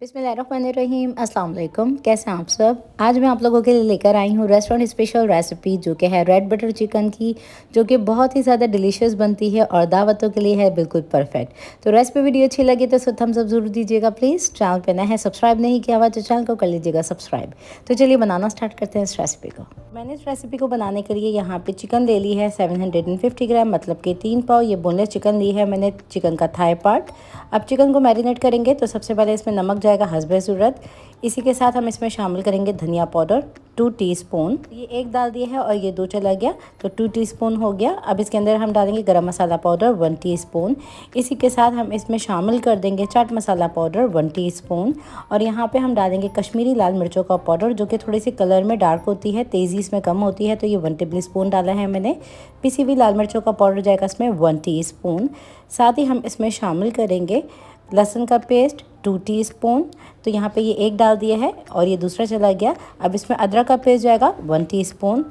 बिस्मिल्लाहिर्रहमानिर्रहीम, अस्सलाम वालेकुम। कैसे हैं आप सब। आज मैं आप लोगों के लिए लेकर आई हूँ रेस्टोरेंट स्पेशल रेसिपी जो कि है रेड बटर चिकन की, जो कि बहुत ही ज़्यादा डिलीशियस बनती है और दावतों के लिए है बिल्कुल परफेक्ट। तो रेसिपी वीडियो अच्छी लगी तो इसको थम्स अप ज़रूर दीजिएगा प्लीज़। चैनल पे नया है, सब्सक्राइब नहीं किया हुआ तो चैनल को कर लीजिएगा सब्सक्राइब। तो चलिए बनाना स्टार्ट करते हैं इस रेसिपी को। मैंने इस रेसिपी को बनाने के लिए यहाँ पे चिकन ले ली है 750 ग्राम, मतलब कि 3 पाव। ये बोनलेस चिकन ली है मैंने, चिकन का थाई पार्ट। अब चिकन को मैरिनेट करेंगे तो सबसे पहले इसमें नमक जाएगा हस्बे ज़रूरत। इसी के साथ हम इसमें शामिल करेंगे धनिया पाउडर 2 टीस्पून। ये एक डाल दिया है और ये 2 चला गया तो 2 टीस्पून हो गया। अब इसके अंदर हम डालेंगे गरम मसाला पाउडर 1 टीस्पून। इसी के साथ हम इसमें शामिल कर देंगे चाट मसाला पाउडर 1 टीस्पून। और यहाँ पे हम डालेंगे कश्मीरी लाल मिर्चों का पाउडर, जो कि थोड़ी सी कलर में डार्क होती है, तेज़ी इसमें कम होती है, तो ये 1 टेबल स्पून डाला है मैंने। पिसी हुई लाल मिर्चों का पाउडर जाएगा इसमें 1 टीस्पून। साथ ही हम इसमें शामिल करेंगे लहसुन का पेस्ट 2 टीस्पून। तो यहाँ पे ये एक डाल दिया है और ये दूसरा चला गया। अब इसमें अदरक का पेस्ट जाएगा 1 टीस्पून।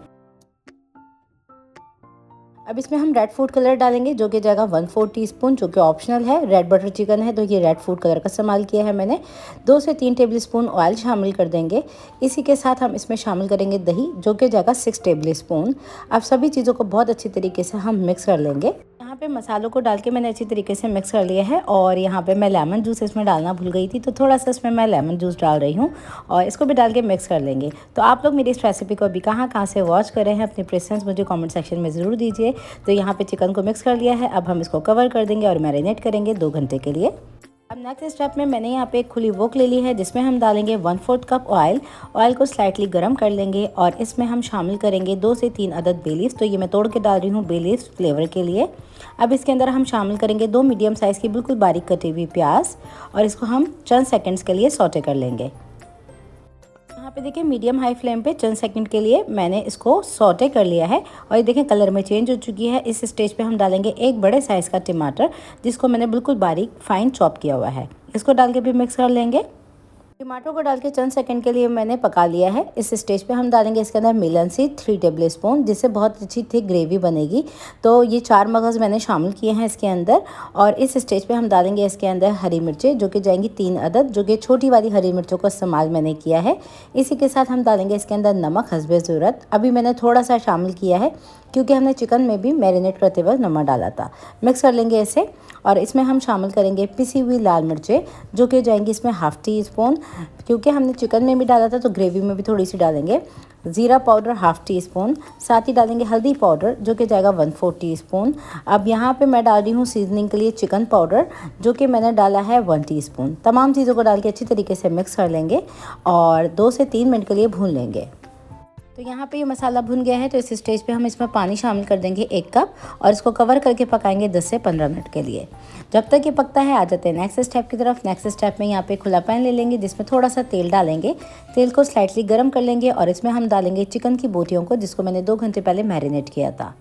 अब इसमें हम रेड फूड कलर डालेंगे जो कि जाएगा 1/4 टीस्पून, जो कि ऑप्शनल है। रेड बटर चिकन है तो ये रेड फूड कलर का इस्तेमाल किया है मैंने। 2 से 3 टेबल स्पून ऑयल शामिल कर देंगे। इसी के साथ हम इसमें शामिल करेंगे दही, जो कि जाएगा 6 टेबल स्पून। अब सभी चीज़ों को बहुत अच्छी तरीके से हम मिक्स कर लेंगे। यहाँ पे मसालों को डाल के मैंने अच्छी तरीके से मिक्स कर लिया है। और यहाँ पे मैं लेमन जूस इसमें डालना भूल गई थी, तो थोड़ा सा इसमें मैं लेमन जूस डाल रही हूँ और इसको भी डाल के मिक्स कर लेंगे। तो आप लोग मेरी इस रेसिपी को अभी कहाँ से वॉच कर रहे हैं, अपनी प्रेफरेंस मुझे कमेंट सेक्शन में ज़रूर दीजिए। तो यहाँ पे चिकन को मिक्स कर लिया है। अब हम इसको कवर कर देंगे और मैरिनेट करेंगे 2 घंटे के लिए। अब नेक्स्ट स्टेप में मैंने यहाँ पे एक खुली वोक ले ली है जिसमें हम डालेंगे 1/4 कप ऑयल। ऑयल को स्लाइटली गर्म कर लेंगे और इसमें हम शामिल करेंगे 2 से 3 अदद बे लीफ। तो ये मैं तोड़ के डाल रही हूँ बे लीफ फ्लेवर के लिए। अब इसके अंदर हम शामिल करेंगे 2 मीडियम साइज़ की बिल्कुल बारीक कटी हुई प्याज और इसको हम चंद सेकेंड्स के लिए सौटे कर लेंगे। यहाँ पे देखिए मीडियम हाई फ्लेम पे चंद सेकंड के लिए मैंने इसको सौटे कर लिया है और ये देखें कलर में चेंज हो चुकी है। इस स्टेज पे हम डालेंगे एक बड़े साइज़ का टमाटर, जिसको मैंने बिल्कुल बारीक फाइन चॉप किया हुआ है। इसको डाल के भी मिक्स कर लेंगे। टमाटो को डाल के चंद सेकंड के लिए मैंने पका लिया है। इस स्टेज पे हम डालेंगे इसके अंदर मिलन सीड 3 टेबल स्पून, जिससे बहुत अच्छी थिक ग्रेवी बनेगी। तो ये 4 मगज़ मैंने शामिल किए हैं इसके अंदर। और इस स्टेज पे हम डालेंगे इसके अंदर हरी मिर्चें, जो कि जाएंगी 3 अदद, जो कि छोटी वाली हरी मिर्चों का इस्तेमाल मैंने किया है। इसी के साथ हम डालेंगे इसके अंदर नमक हस्बे ज़रूरत। अभी मैंने थोड़ा सा शामिल किया है क्योंकि हमने चिकन में भी मैरिनेट करते वक्त नमक डाला था। मिक्स कर लेंगे इसे और इसमें हम शामिल करेंगे पिसी हुई लाल मिर्चें, जो कि जाएंगी इसमें 1/2 टीस्पून। क्योंकि हमने चिकन में भी डाला था तो ग्रेवी में भी थोड़ी सी डालेंगे। ज़ीरा पाउडर 1/2 टीस्पून। साथ ही डालेंगे हल्दी पाउडर, जो कि जाएगा 1/4 टीस्पून। अब यहाँ पे मैं डाल रही हूँ सीजनिंग के लिए चिकन पाउडर, जो कि मैंने डाला है 1 टीस्पून। तमाम चीज़ों को डाल के अच्छी तरीके से मिक्स कर लेंगे और 2 से 3 मिनट के लिए भून लेंगे। तो यहाँ पे ये मसाला भुन गया है तो इस स्टेज पे हम इसमें पानी शामिल कर देंगे 1 कप और इसको कवर करके पकाएंगे 10 से 15 मिनट के लिए। जब तक ये पकता है आ जाते हैं नेक्स्ट स्टेप की तरफ। नेक्स्ट स्टेप में यहाँ पे खुला पैन ले लेंगे जिसमें थोड़ा सा तेल डालेंगे। तेल को स्लाइटली गर्म कर लेंगे और इसमें हम डालेंगे चिकन की बोटियों को, जिसको मैंने 2 घंटे पहले मैरिनेट किया था।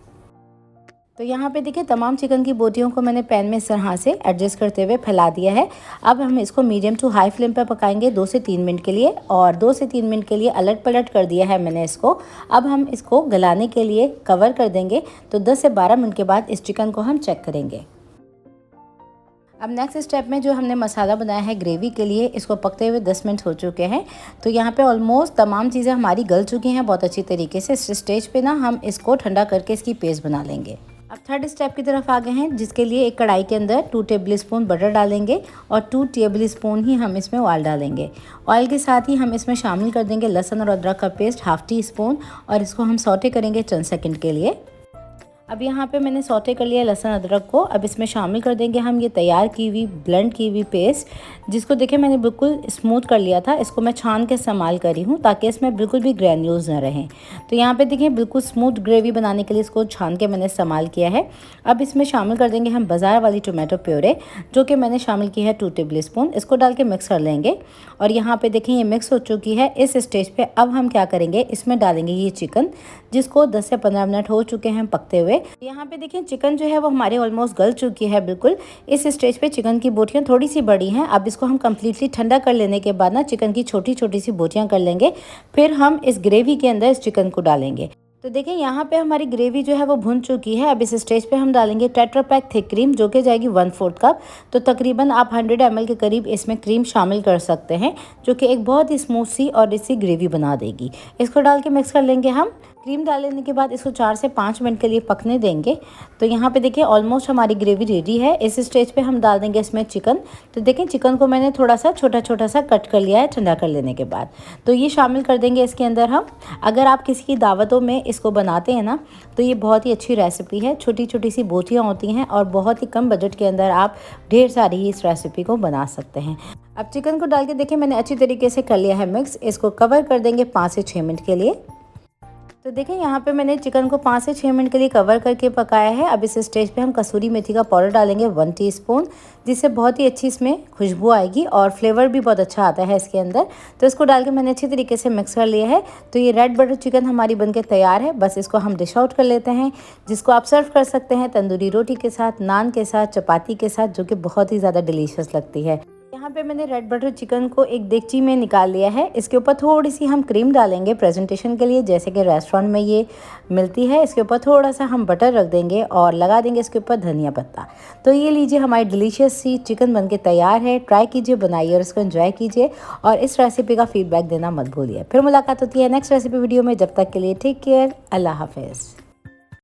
तो यहाँ पे देखिए तमाम चिकन की बोटियों को मैंने पैन में इस तरह से एडजस्ट करते हुए फैला दिया है। अब हम इसको मीडियम टू हाई फ्लेम पर पकाएंगे 2 से 3 मिनट के लिए। और 2 से 3 मिनट के लिए अलट पलट कर दिया है मैंने इसको। अब हम इसको गलाने के लिए कवर कर देंगे। तो 10 से 12 मिनट के बाद इस चिकन को हम चेक करेंगे। अब नेक्स्ट स्टेप में जो हमने मसाला बनाया है ग्रेवी के लिए, इसको पकते हुए 10 मिनट हो चुके हैं। तो यहाँ पे ऑलमोस्ट तमाम चीज़ें हमारी गल चुकी हैं बहुत अच्छी तरीके से। इस स्टेज पे ना हम इसको ठंडा करके इसकी पेस्ट बना लेंगे। अब थर्ड स्टेप की तरफ आ गए हैं, जिसके लिए एक कढ़ाई के अंदर 2 टेबल स्पून बटर डालेंगे और 2 टेबल स्पून ही हम इसमें ऑयल डालेंगे। ऑयल के साथ ही हम इसमें शामिल कर देंगे लहसुन और अदरक का पेस्ट 1/2 टीस्पून और इसको हम सौटे करेंगे चंद सेकंड के लिए। अब यहाँ पे मैंने सौटे कर लिया लहसुन अदरक को। अब इसमें शामिल कर देंगे हम ये तैयार की हुई ब्लेंड की हुई पेस्ट, जिसको देखिए मैंने बिल्कुल स्मूथ कर लिया था। इसको मैं छान के इस्तेमाल करी हूँ ताकि इसमें बिल्कुल भी ग्रैन्यूल्स ना रहें। तो यहाँ पे देखिए बिल्कुल स्मूथ ग्रेवी बनाने के लिए इसको छान के मैंने इस्तेमाल किया है। अब इसमें शामिल कर देंगे हम बाज़ार वाली टोमेटो प्योरे, जो कि मैंने शामिल की है 2 टेबल स्पून। इसको डाल के मिक्स कर लेंगे और यहाँ पे देखें ये मिक्स हो चुकी है। इस स्टेज पे अब हम क्या करेंगे, इसमें डालेंगे ये चिकन, जिसको 10 से 15 मिनट हो चुके हैं पकते हुए। यहाँ पे देखिए चिकन जो है वो हमारे ऑलमोस्ट गल चुकी है बिल्कुल। इस स्टेज पे चिकन की बोटियाँ थोड़ी सी बड़ी हैं। अब इसको हम कम्प्लीटली ठंडा कर लेने के बाद ना चिकन की छोटी छोटी सी बोटियाँ कर लेंगे। फिर हम इस ग्रेवी के अंदर इस चिकन को डालेंगे। तो देखिए यहाँ पे हमारी ग्रेवी जो है वो भुन चुकी है। अब इस स्टेज पे हम डालेंगे टेट्रा पैक थिक क्रीम, जो कि जाएगी 1/4 कप। तो तकरीबन आप 100 ml के करीब इसमें क्रीम शामिल कर सकते हैं, जो कि एक बहुत ही स्मूथ सी और इसी ग्रेवी बना देगी। इसको डाल के मिक्स कर लेंगे हम। क्रीम डाल लेने के बाद इसको 4 से 5 मिनट के लिए पकने देंगे। तो यहाँ पे देखिए ऑलमोस्ट हमारी ग्रेवी रेडी है। इस स्टेज पे हम डाल देंगे इसमें चिकन। तो देखें चिकन को मैंने थोड़ा सा छोटा छोटा सा कट कर लिया है ठंडा कर लेने के बाद। तो ये शामिल कर देंगे इसके अंदर हम। अगर आप किसी की दावतों में इसको बनाते हैं ना, तो ये बहुत ही अच्छी रेसिपी है। छोटी छोटी सी बोटियाँ होती हैं और बहुत ही कम बजट के अंदर आप ढेर सारी इस रेसिपी को बना सकते हैं। अब चिकन को डाल के देखिए मैंने अच्छी तरीके से कर लिया है मिक्स। इसको कवर कर देंगे 5 से 6 मिनट के लिए। तो देखें यहाँ पे मैंने चिकन को 5 से 6 मिनट के लिए कवर करके पकाया है। अब इस स्टेज पे हम कसूरी मेथी का पाउडर डालेंगे 1 टीस्पून, जिससे बहुत ही अच्छी इसमें खुशबू आएगी और फ्लेवर भी बहुत अच्छा आता है इसके अंदर। तो इसको डाल के मैंने अच्छी तरीके से मिक्स कर लिया है। तो ये रेड बटर चिकन हमारी बनके तैयार है। बस इसको हम डिश आउट कर लेते हैं, जिसको आप सर्व कर सकते हैं तंदूरी रोटी के साथ, नान के साथ, चपाती के साथ, जो कि बहुत ही ज़्यादा डिलीशियस लगती है। यहाँ पे मैंने रेड बटर चिकन को एक देगची में निकाल लिया है। इसके ऊपर थोड़ी सी हम क्रीम डालेंगे प्रेजेंटेशन के लिए, जैसे कि रेस्टोरेंट में ये मिलती है। इसके ऊपर थोड़ा सा हम बटर रख देंगे और लगा देंगे इसके ऊपर धनिया पत्ता। तो ये लीजिए हमारी डिलीशियस सी चिकन बनके तैयार है। ट्राई कीजिए, बनाइए और इसको एंजॉय कीजिए और इस रेसिपी का फीडबैक देना मत भूलिए। फिर मुलाकात होती है नेक्स्ट रेसिपी वीडियो में। जब तक के लिए टेक केयर, अल्लाह हाफिज़।